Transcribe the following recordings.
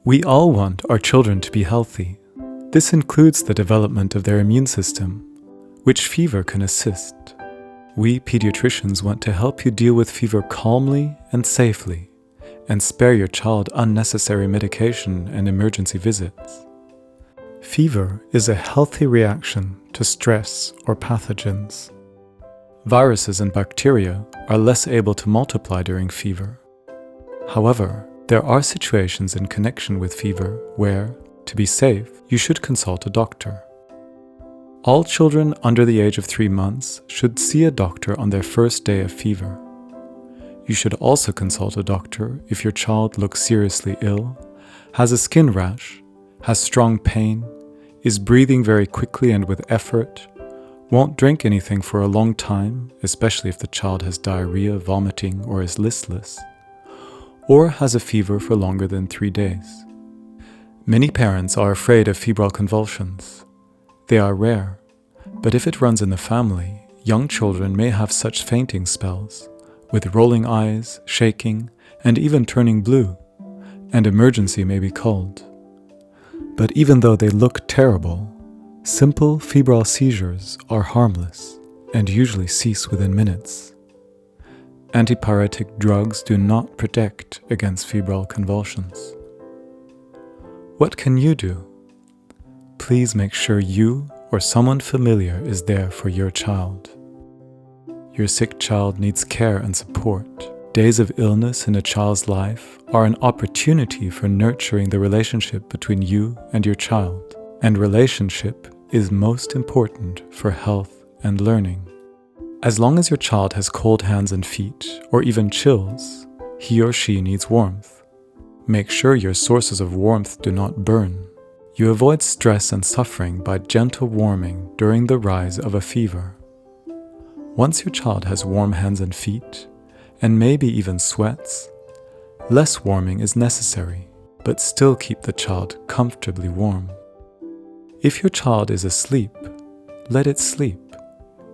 We all want our children to be healthy. This includes the development of their immune system, which fever can assist. We pediatricians want to help you deal with fever calmly and safely, and spare your child unnecessary medication and emergency visits. Fever is a healthy reaction to stress or pathogens. Viruses and bacteria are less able to multiply during fever. However, there are situations in connection with fever where, to be safe, you should consult a doctor. All children under the age of 3 months should see a doctor on their first day of fever. You should also consult a doctor if your child looks seriously ill, has a skin rash, has strong pain, is breathing very quickly and with effort, won't drink anything for a long time, especially if the child has diarrhea, vomiting, or is listless, or has a fever for longer than 3 days. Many parents are afraid of febrile convulsions. They are rare, but if it runs in the family, young children may have such fainting spells, with rolling eyes, shaking, and even turning blue, and emergency may be called. But even though they look terrible, simple febrile seizures are harmless and usually cease within minutes. Antipyretic drugs do not protect against febrile convulsions. What can you do? Please make sure you or someone familiar is there for your child. Your sick child needs care and support. Days of illness in a child's life are an opportunity for nurturing the relationship between you and your child, and relationship is most important for health and learning. As long as your child has cold hands and feet, or even chills, he or she needs warmth. Make sure your sources of warmth do not burn. You avoid stress and suffering by gentle warming during the rise of a fever. Once your child has warm hands and feet, and maybe even sweats, less warming is necessary, but still keep the child comfortably warm. If your child is asleep, let it sleep.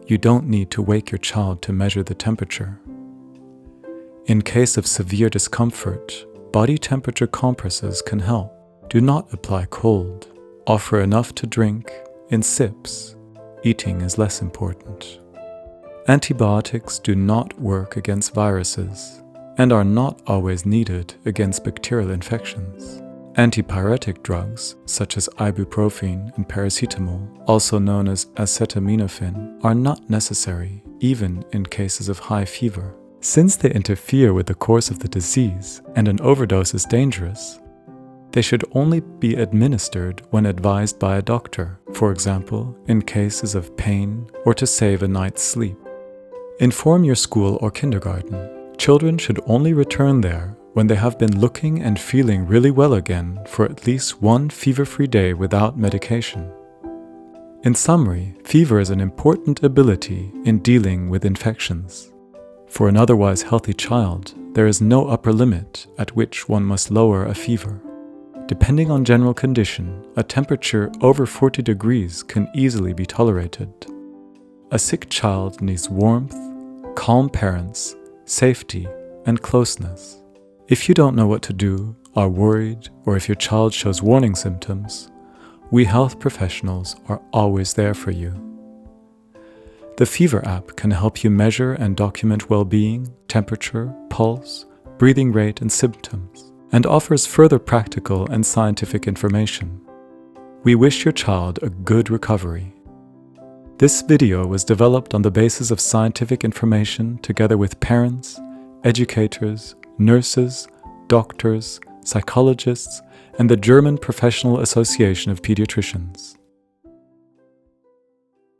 You don't need to wake your child to measure the temperature. In case of severe discomfort, body temperature compresses can help. Do not apply cold. Offer enough to drink in sips. Eating is less important. Antibiotics do not work against viruses and are not always needed against bacterial infections. Antipyretic drugs, such as ibuprofen and paracetamol, also known as acetaminophen, are not necessary, even in cases of high fever. Since they interfere with the course of the disease and an overdose is dangerous, they should only be administered when advised by a doctor, for example, in cases of pain or to save a night's sleep. Inform your school or kindergarten. Children should only return there when they have been looking and feeling really well again for at least 1 fever-free day without medication. In summary, fever is an important ability in dealing with infections. For an otherwise healthy child, there is no upper limit at which one must lower a fever. Depending on general condition, a temperature over 40 degrees can easily be tolerated. A sick child needs warmth, calm parents, safety, and closeness. If you don't know what to do, are worried, or if your child shows warning symptoms, we health professionals are always there for you. The Fever app can help you measure and document well-being, temperature, pulse, breathing rate, and symptoms, and offers further practical and scientific information. We wish your child a good recovery. This video was developed on the basis of scientific information together with parents, educators, nurses, doctors, psychologists, and the German Professional Association of Pediatricians.